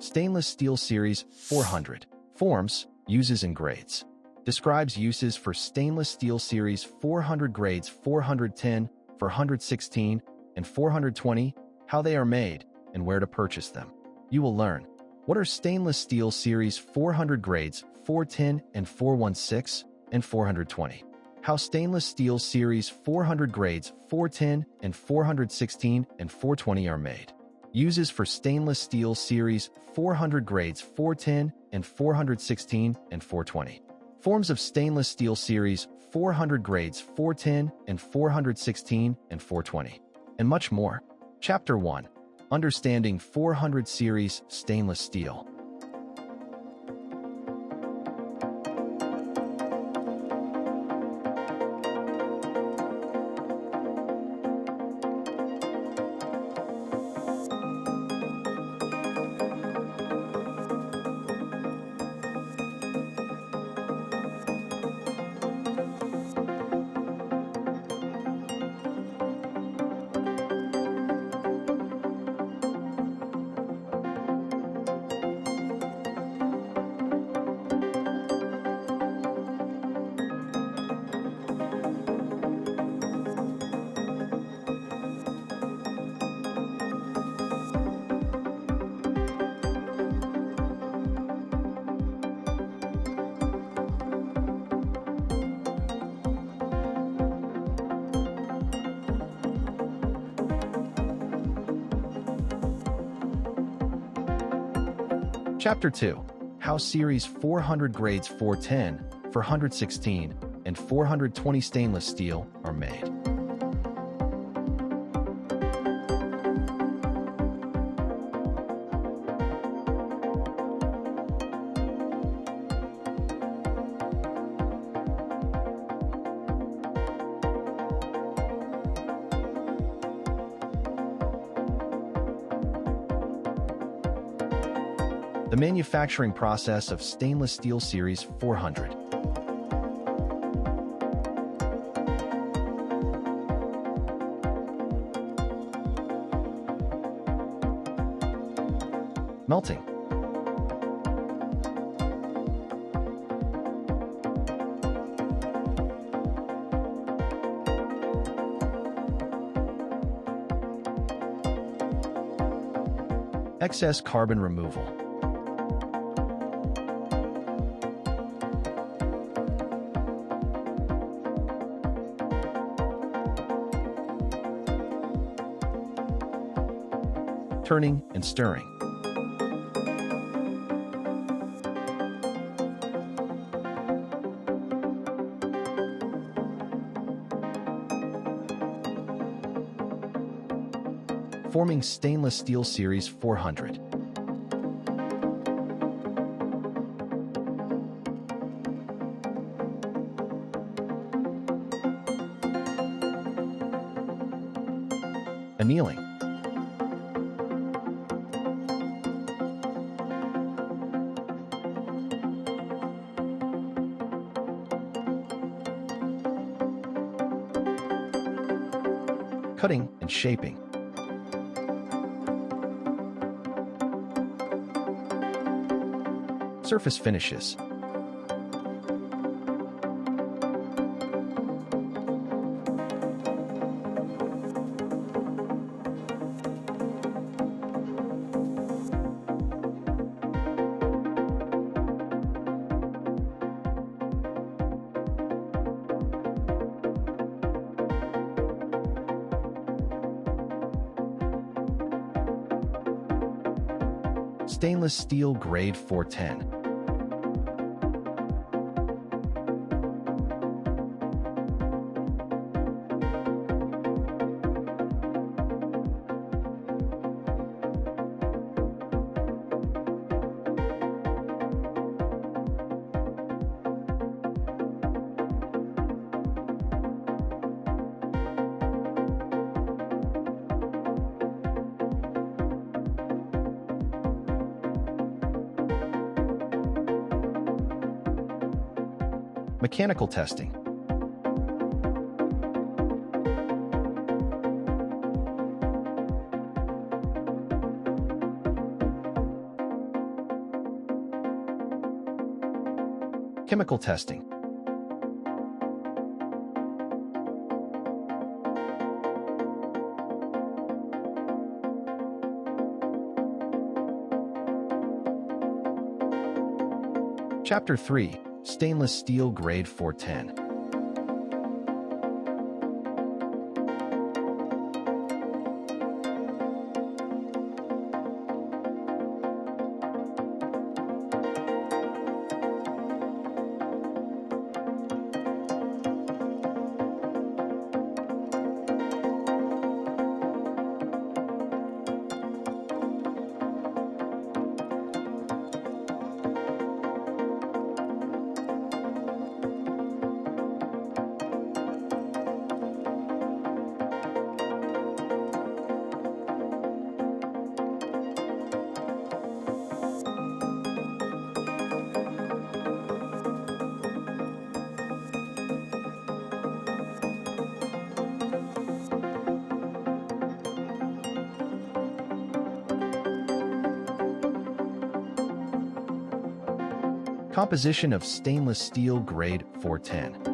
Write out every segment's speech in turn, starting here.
Stainless Steel Series 400. Forms, uses and grades. Describes uses for Stainless Steel Series 400 grades 410, 416, and 420, how they are made, and where to purchase them. You will learn what are Stainless Steel Series 400 grades 410 and 416 and 420. How Stainless Steel Series 400 grades 410 and 416 and 420 are made. Uses for Stainless Steel Series 400 grades 410 and 416 and 420. Forms of Stainless Steel Series 400 grades 410 and 416 and 420. And much more. Chapter 1. Understanding 400 Series Stainless Steel. Chapter 2. How Series 400 grades 410, 416, and 420 stainless steel are made. The manufacturing process of Stainless Steel Series 400. Melting. Excess carbon removal. Turning and stirring. Forming Stainless Steel Series 400. Annealing. Cutting and shaping. Surface finishes. Stainless Steel Grade 410. Mechanical testing. Chemical testing. Chapter 3. Stainless Steel Grade 410. Composition of stainless steel grade 410.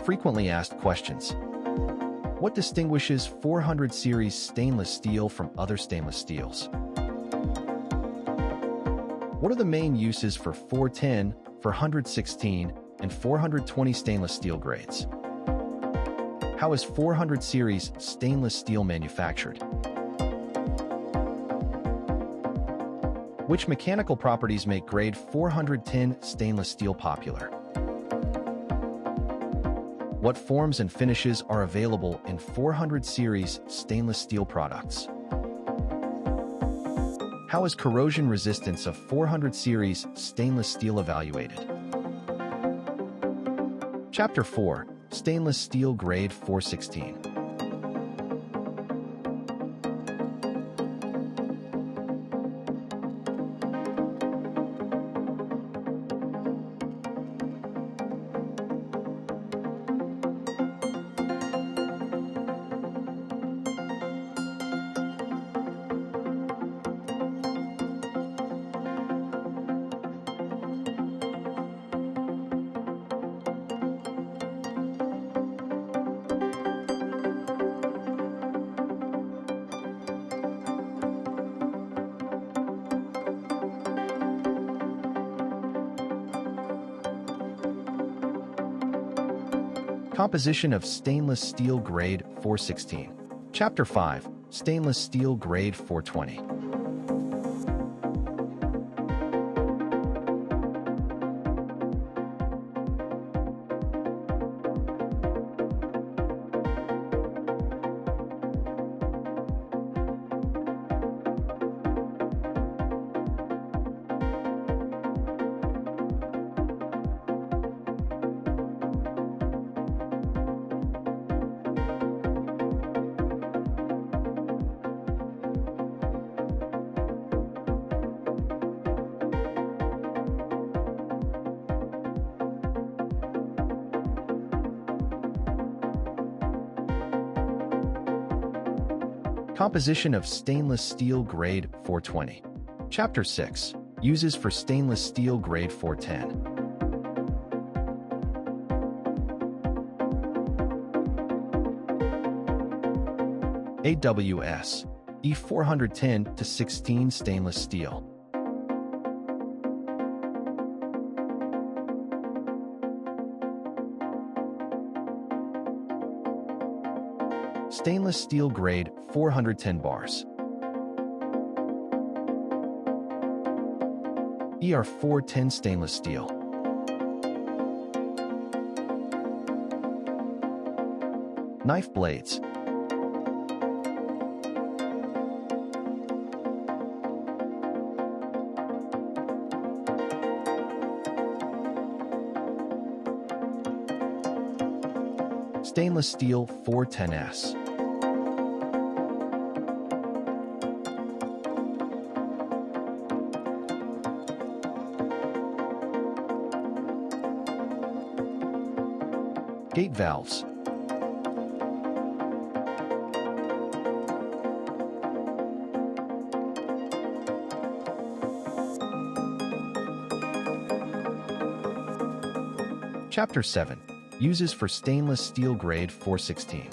Frequently asked questions. What distinguishes 400 series stainless steel from other stainless steels? What are the main uses for 410, 416, and 420 stainless steel grades? How is 400 series stainless steel manufactured? Which mechanical properties make grade 410 stainless steel popular? What forms and finishes are available in 400 series stainless steel products? How is corrosion resistance of 400 series stainless steel evaluated? Chapter 4. Stainless Steel Grade 416. Composition of stainless steel grade 416. Chapter 5. Stainless steel grade 420. Composition of stainless steel grade 420. Chapter 6. Uses for stainless steel grade 410. AWS E410-16 stainless steel. Stainless steel grade 410 bars. ER410 stainless steel. Knife blades. Stainless steel 410S. Gate valves. Chapter 7. Uses for stainless steel grade 416.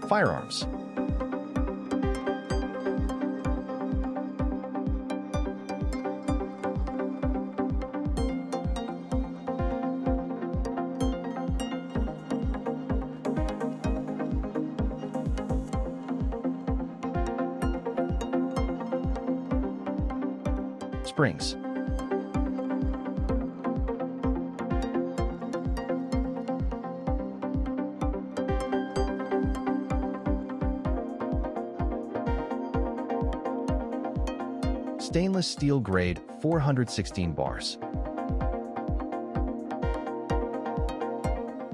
Firearms. Springs. Stainless steel grade 416 bars.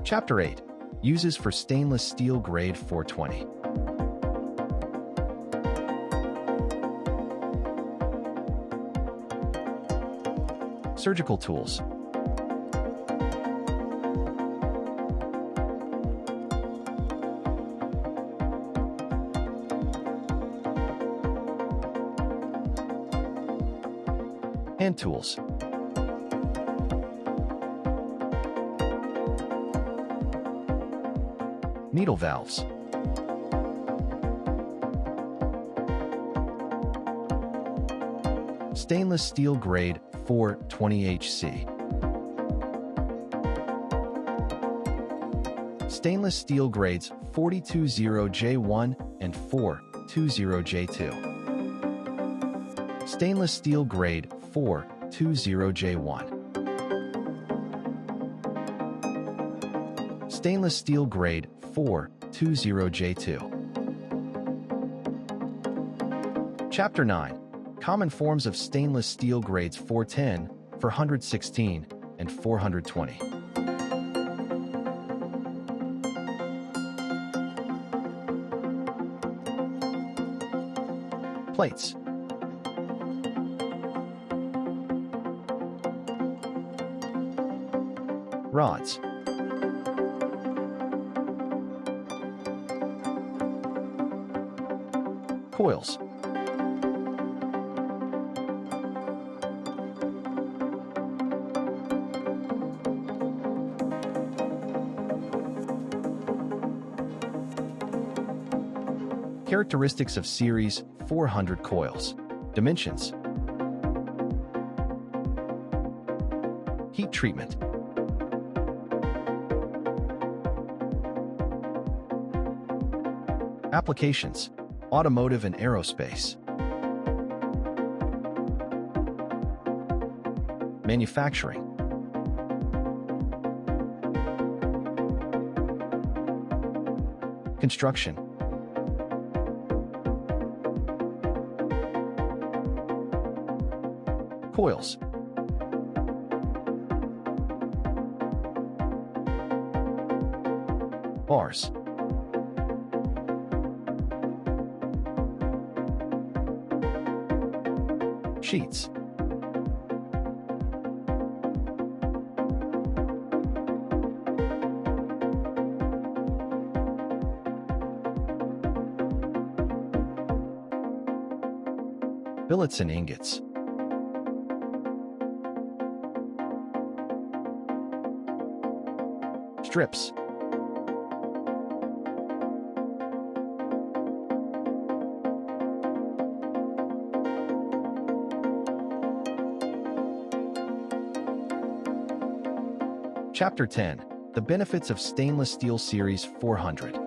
Chapter 8. Uses for stainless steel grade 420. Surgical tools. Hand tools. Needle valves. Stainless steel grade 420HC. Stainless steel grades 420J1 and 420J2. Stainless steel grade 420J1. Stainless steel grade 420J2. Chapter 9. Common forms of stainless steel grades 410, 416, and 420. Plates. Rods. Coils. Characteristics of Series 400 coils. Dimensions. Heat treatment. Applications: automotive and aerospace. Manufacturing. Construction. Coils. Bars. Sheets. Billets and ingots. Strips. Chapter 10. The benefits of stainless steel series 400.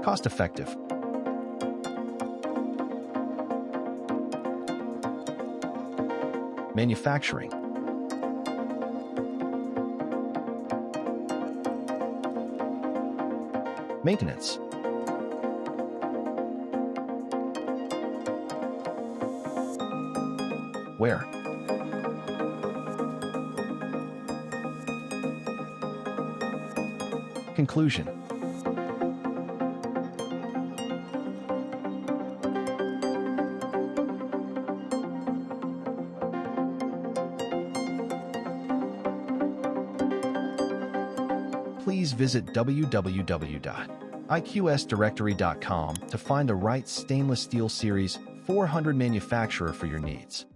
Cost-effective. Manufacturing. Maintenance. Wear. Conclusion. Please visit www.iqsdirectory.com to find the right stainless steel series 400 manufacturer for your needs.